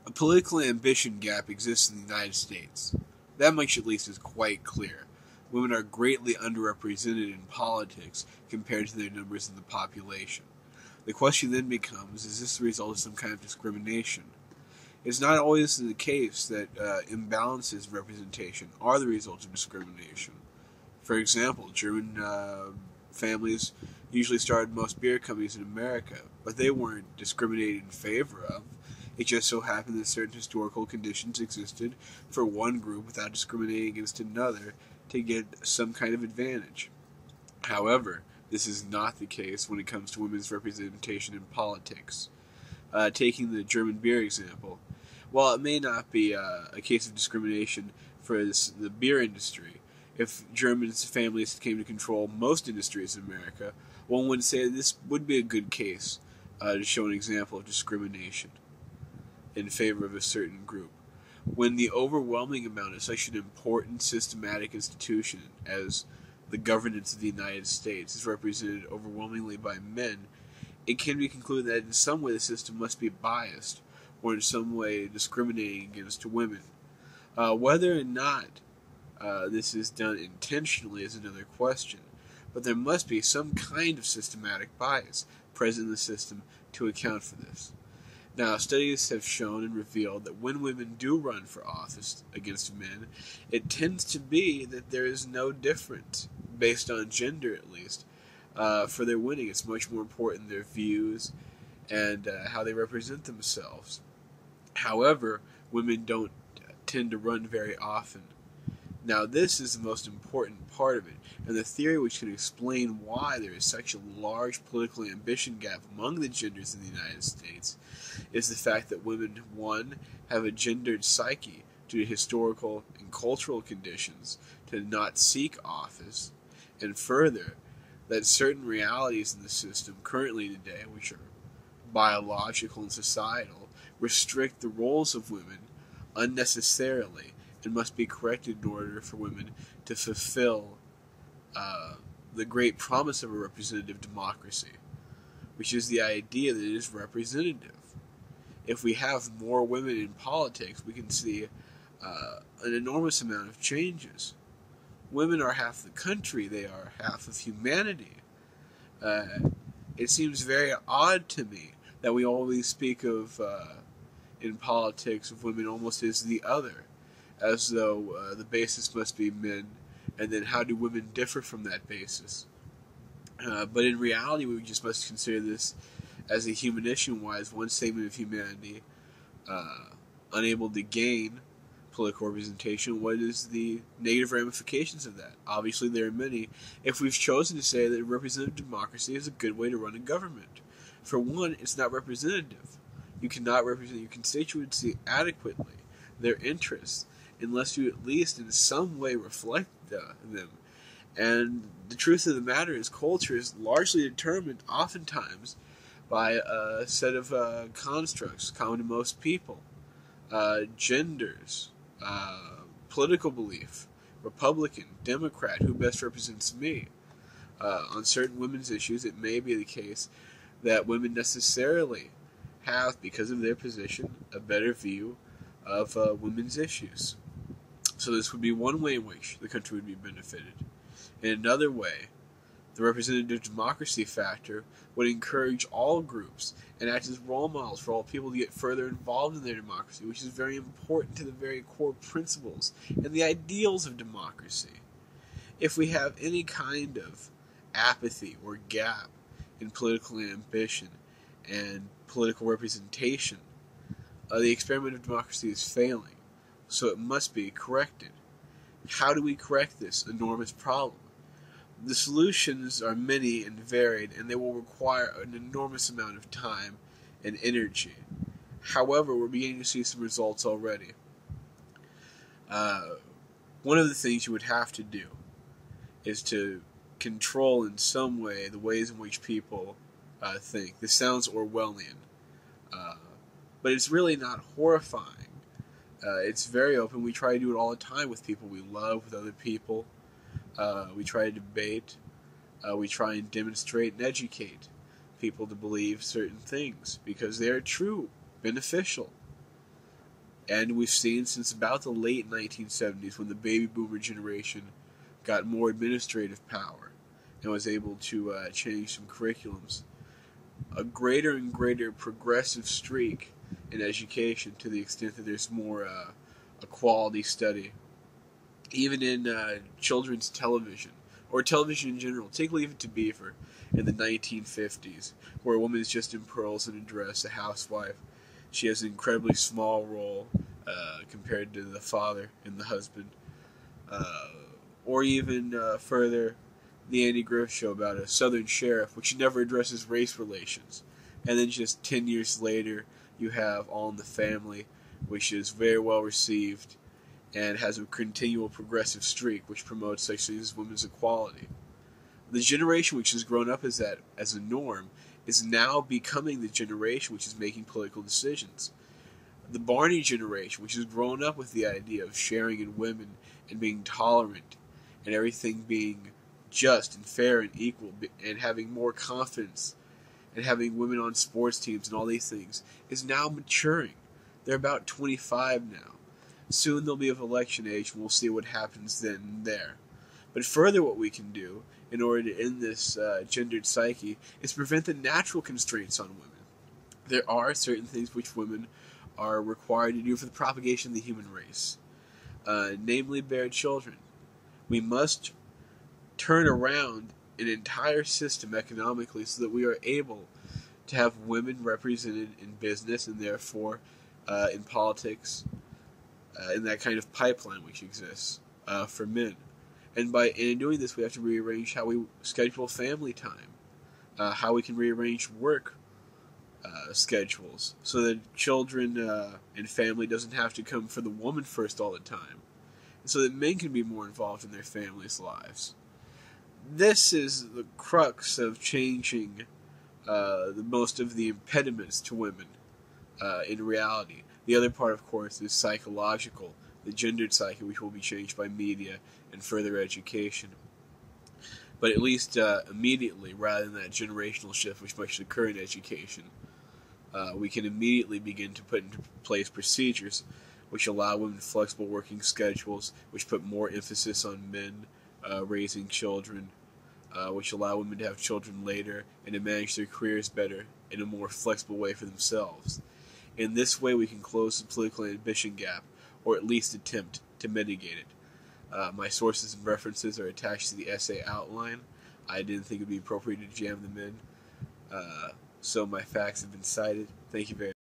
A political ambition gap exists in the United States. That much at least is quite clear. Women are greatly underrepresented in politics compared to their numbers in the population. The question then becomes, is this the result of some kind of discrimination? It's not always the case that imbalances in representation are the result of discrimination. For example, German families usually started most beer companies in America, but they weren't discriminated in favor of. It just so happened that certain historical conditions existed for one group without discriminating against another to get some kind of advantage. However, this is not the case when it comes to women's representation in politics. Taking the German beer example, while it may not be a case of discrimination for the beer industry, if German families came to control most industries in America, one would say this would be a good case to show an example of discrimination in favor of a certain group. When the overwhelming amount of such an important systematic institution as the governance of the United States is represented overwhelmingly by men, it can be concluded that in some way the system must be biased or in some way discriminating against women. Whether or not this is done intentionally is another question, but there must be some kind of systematic bias present in the system to account for this. Now, studies have shown and revealed that when women do run for office against men, it tends to be that there is no difference, based on gender at least, for their winning. It's much more important their views and how they represent themselves. However, women don't tend to run very often. Now, this is the most important part of it, and the theory which can explain why there is such a large political ambition gap among the genders in the United States is the fact that women, one, have a gendered psyche due to historical and cultural conditions to not seek office, and further, that certain realities in the system currently today, which are biological and societal, restrict the roles of women unnecessarily and must be corrected in order for women to fulfill the great promise of a representative democracy, which is the idea that it is representative. If we have more women in politics, we can see an enormous amount of changes. Women are half the country, they are half of humanity. It seems very odd to me that we always speak of, in politics, of women almost as the other, as though the basis must be men, and then how do women differ from that basis? But in reality, we just must consider this as a human issue, and why is one segment of humanity unable to gain political representation? What is the negative ramifications of that? Obviously, there are many. If we've chosen to say that representative democracy is a good way to run a government, for one, it's not representative. You cannot represent your constituency adequately, their interests, unless you at least in some way reflect them. And the truth of the matter is culture is largely determined oftentimes by a set of constructs common to most people. Genders, political belief, Republican, Democrat, who best represents me. On certain women's issues, it may be the case that women necessarily have, because of their position, a better view of women's issues. So this would be one way in which the country would be benefited. In another way, the representative democracy factor would encourage all groups and act as role models for all people to get further involved in their democracy, which is very important to the very core principles and the ideals of democracy. If we have any kind of apathy or gap in political ambition and political representation, the experiment of democracy is failing, so it must be corrected. How do we correct this enormous problem? The solutions are many and varied, and they will require an enormous amount of time and energy. However, we're beginning to see some results already. One of the things you would have to do is to control in some way the ways in which people think. This sounds Orwellian, but it's really not horrifying. It's very open. We try to do it all the time with people we love, with other people. We try to debate. We try and demonstrate and educate people to believe certain things because they are true, beneficial. And we've seen since about the late 1970s, when the baby boomer generation got more administrative power and was able to change some curriculums, a greater and greater progressive streak in education, to the extent that there's more a quality study, even in children's television, or television in general. Take Leave It to Beaver in the 1950s, where a woman is just in pearls and a dress, a housewife. She has an incredibly small role compared to the father and the husband. Or even further, the Andy Griffith Show about a Southern sheriff, which never addresses race relations. And then just 10 years later, you have All in the Family, which is very well received and has a continual progressive streak, which promotes such things as women's equality. The generation which has grown up as that as a norm is now becoming the generation which is making political decisions. The Barney generation, which has grown up with the idea of sharing in women and being tolerant and everything being just and fair and equal, and having more confidence and having women on sports teams and all these things, is now maturing. They're about 25 now. Soon they'll be of election age, and we'll see what happens then and there. But further, what we can do in order to end this gendered psyche is prevent the natural constraints on women. There are certain things which women are required to do for the propagation of the human race, namely bear children. We must turn around an entire system economically so that we are able to have women represented in business and therefore in politics, in that kind of pipeline which exists for men. And in doing this, we have to rearrange how we schedule family time, how we can rearrange work schedules, so that children and family doesn't have to come for the woman first all the time, and so that men can be more involved in their families' lives. This is the crux of changing the most of the impediments to women in reality. The other part, of course, is psychological, the gendered psyche, which will be changed by media and further education. But at least immediately, rather than that generational shift which must occur in education, we can immediately begin to put into place procedures which allow women flexible working schedules, which put more emphasis on men raising children, which allow women to have children later and to manage their careers better in a more flexible way for themselves. In this way, we can close the political ambition gap, or at least attempt to mitigate it. My sources and references are attached to the essay outline. I didn't think it would be appropriate to jam them in, so my facts have been cited. Thank you very much.